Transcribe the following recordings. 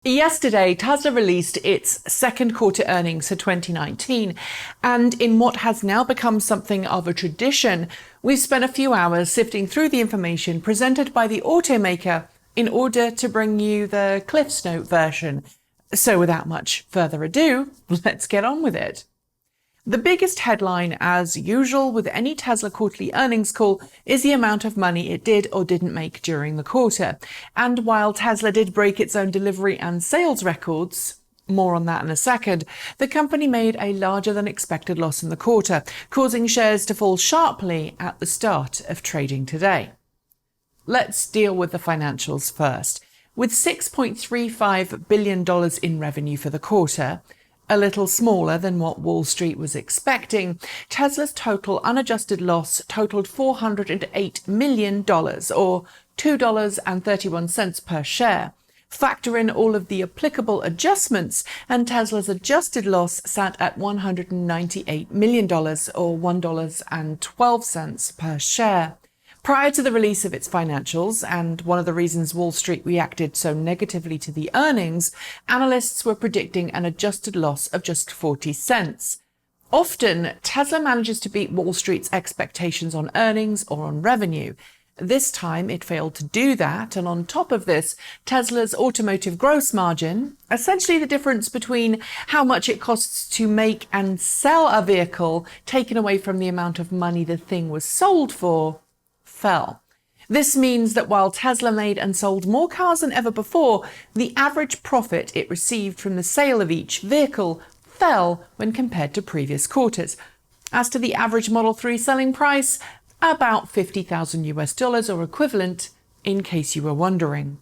Yesterday, Tesla released its second quarter earnings for 2019, and in what has now become something of a tradition, we've spent a few hours sifting through the information presented by the automaker in order to bring you the CliffsNote version. So without much further ado, let's get on with it. The biggest headline, as usual with any Tesla quarterly earnings call, is the amount of money it did or didn't make during the quarter. And while Tesla did break its own delivery and sales records, more on that in a second, the company made a larger than expected loss in the quarter, causing shares to fall sharply at the start of trading today. Let's deal with the financials first. With $6.35 billion in revenue for the quarter, a little smaller than what Wall Street was expecting, Tesla's total unadjusted loss totaled $408 million, or $2.31 per share. Factor in all of the applicable adjustments, and Tesla's adjusted loss sat at $198 million, or $1.12 per share. Prior to the release of its financials, and one of the reasons Wall Street reacted so negatively to the earnings, analysts were predicting an adjusted loss of just 40 cents. Often, Tesla manages to beat Wall Street's expectations on earnings or on revenue. This time, it failed to do that, and on top of this, Tesla's automotive gross margin, essentially the difference between how much it costs to make and sell a vehicle, taken away from the amount of money the thing was sold for, fell. This means that while Tesla made and sold more cars than ever before, the average profit it received from the sale of each vehicle fell when compared to previous quarters. As to the average Model 3 selling price, about $50,000 or equivalent, in case you were wondering.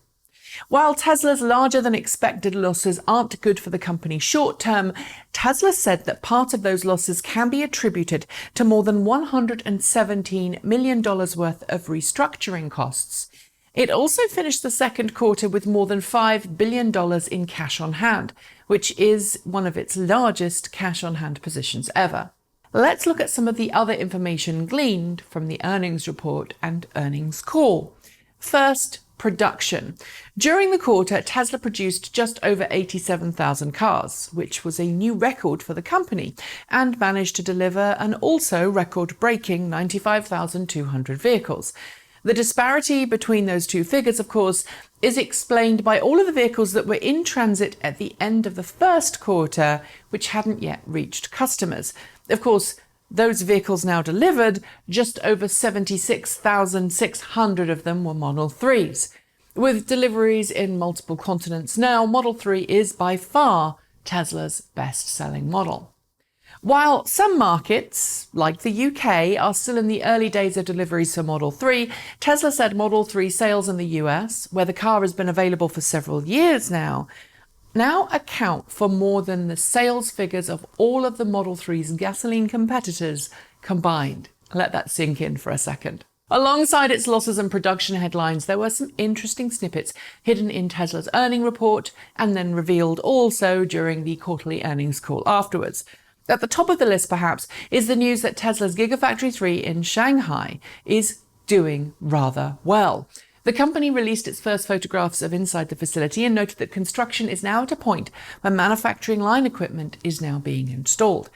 While Tesla's larger than expected losses aren't good for the company short term, Tesla said that part of those losses can be attributed to more than $117 million worth of restructuring costs. It also finished the second quarter with more than $5 billion in cash on hand, which is one of its largest cash on hand positions ever. Let's look at some of the other information gleaned from the earnings report and earnings call. First, production. During the quarter, Tesla produced just over 87,000 cars, which was a new record for the company, and managed to deliver an also record-breaking 95,200 vehicles. The disparity between those two figures, of course, is explained by all of the vehicles that were in transit at the end of the first quarter, which hadn't yet reached customers. Of course, those vehicles now delivered, just over 76,600 of them were Model 3s. With deliveries in multiple continents now, Model 3 is by far Tesla's best-selling model. While some markets, like the UK, are still in the early days of deliveries for Model 3, Tesla said Model 3 sales in the US, where the car has been available for several years now account for more than the sales figures of all of the Model 3's gasoline competitors combined. Let that sink in for a second. Alongside its losses and production headlines, there were some interesting snippets hidden in Tesla's earnings report and then revealed also during the quarterly earnings call afterwards. At the top of the list, perhaps, is the news that Tesla's Gigafactory 3 in Shanghai is doing rather well. The company released its first photographs of inside the facility and noted that construction is now at a point where manufacturing line equipment is now being installed.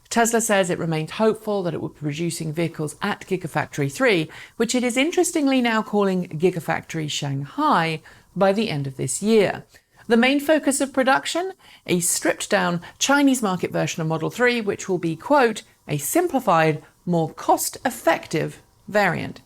Tesla says it remained hopeful that it would be producing vehicles at Gigafactory 3, which it is interestingly now calling Gigafactory Shanghai, by the end of this year. The main focus of production? A stripped-down Chinese market version of Model 3, which will be, quote, a simplified, more cost-effective variant.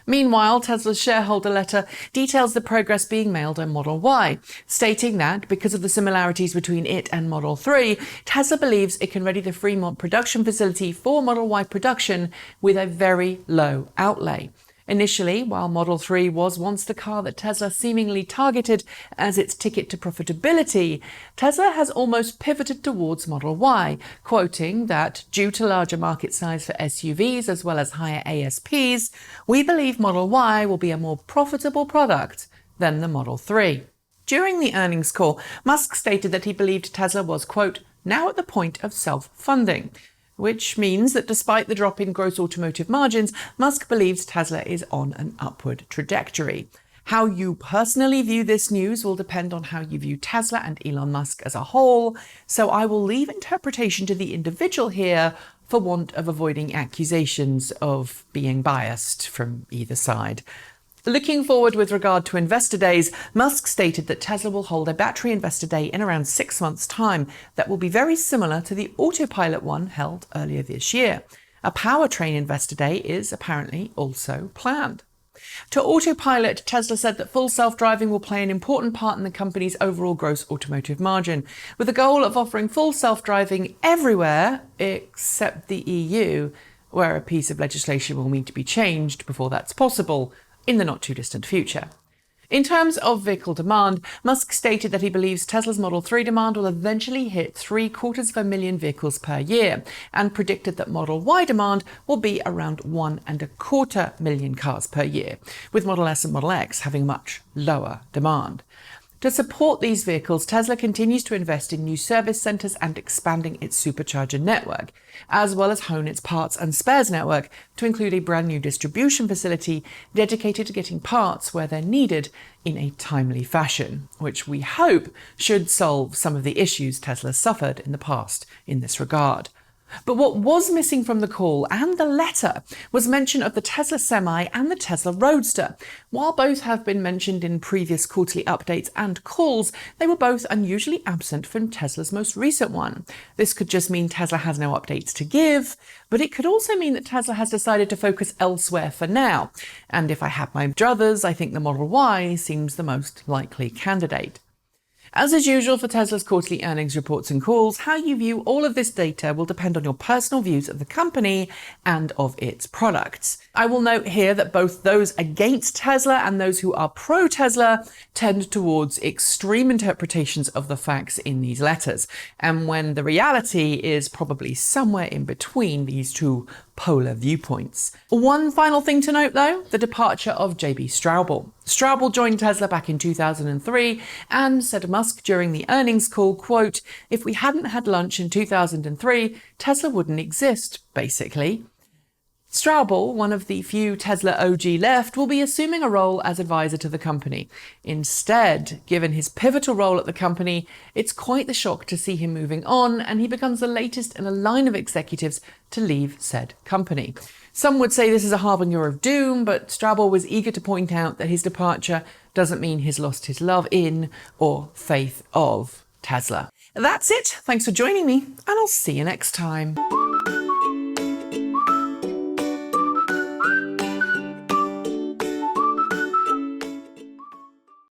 Meanwhile, Tesla's shareholder letter details the progress being made on Model Y, stating that because of the similarities between it and Model 3, Tesla believes it can ready the Fremont production facility for Model Y production with a very low outlay. Initially, while Model 3 was once the car that Tesla seemingly targeted as its ticket to profitability, Tesla has almost pivoted towards Model Y, quoting that due to larger market size for SUVs as well as higher ASPs, we believe Model Y will be a more profitable product than the Model 3. During the earnings call, Musk stated that he believed Tesla was, quote, now at the point of self-funding, which means that despite the drop in gross automotive margins, Musk believes Tesla is on an upward trajectory. How you personally view this news will depend on how you view Tesla and Elon Musk as a whole, so I will leave interpretation to the individual here for want of avoiding accusations of being biased from either side. Looking forward with regard to investor days, Musk stated that Tesla will hold a battery investor day in around 6 months' time that will be very similar to the Autopilot one held earlier this year. A powertrain investor day is apparently also planned. To Autopilot, Tesla said that full self-driving will play an important part in the company's overall gross automotive margin, with the goal of offering full self-driving everywhere except the EU, where a piece of legislation will need to be changed before that's possible in the not-too-distant future. In terms of vehicle demand, Musk stated that he believes Tesla's Model 3 demand will eventually hit 750,000 vehicles per year, and predicted that Model Y demand will be around 1.25 million cars per year, with Model S and Model X having much lower demand. To support these vehicles, Tesla continues to invest in new service centres and expanding its supercharger network, as well as hone its parts and spares network to include a brand new distribution facility dedicated to getting parts where they're needed in a timely fashion, which we hope should solve some of the issues Tesla suffered in the past in this regard. But what was missing from the call and the letter was mention of the Tesla Semi and the Tesla Roadster. While both have been mentioned in previous quarterly updates and calls, they were both unusually absent from Tesla's most recent one. This could just mean Tesla has no updates to give, but it could also mean that Tesla has decided to focus elsewhere for now. And if I had my druthers, I think the Model Y seems the most likely candidate. As is usual for Tesla's quarterly earnings reports and calls, how you view all of this data will depend on your personal views of the company and of its products. I will note here that both those against Tesla and those who are pro-Tesla tend towards extreme interpretations of the facts in these letters, and when the reality is probably somewhere in between these two polar viewpoints. One final thing to note though, the departure of JB Straubel. Straubel joined Tesla back in 2003 and said Musk during the earnings call, quote, "If we hadn't had lunch in 2003, Tesla wouldn't exist, basically." Straubel, one of the few Tesla OG left, will be assuming a role as advisor to the company. Instead, given his pivotal role at the company, it's quite the shock to see him moving on, and he becomes the latest in a line of executives to leave said company. Some would say this is a harbinger of doom, but Straubel was eager to point out that his departure doesn't mean he's lost his love in or faith of Tesla. That's it. Thanks for joining me, and I'll see you next time.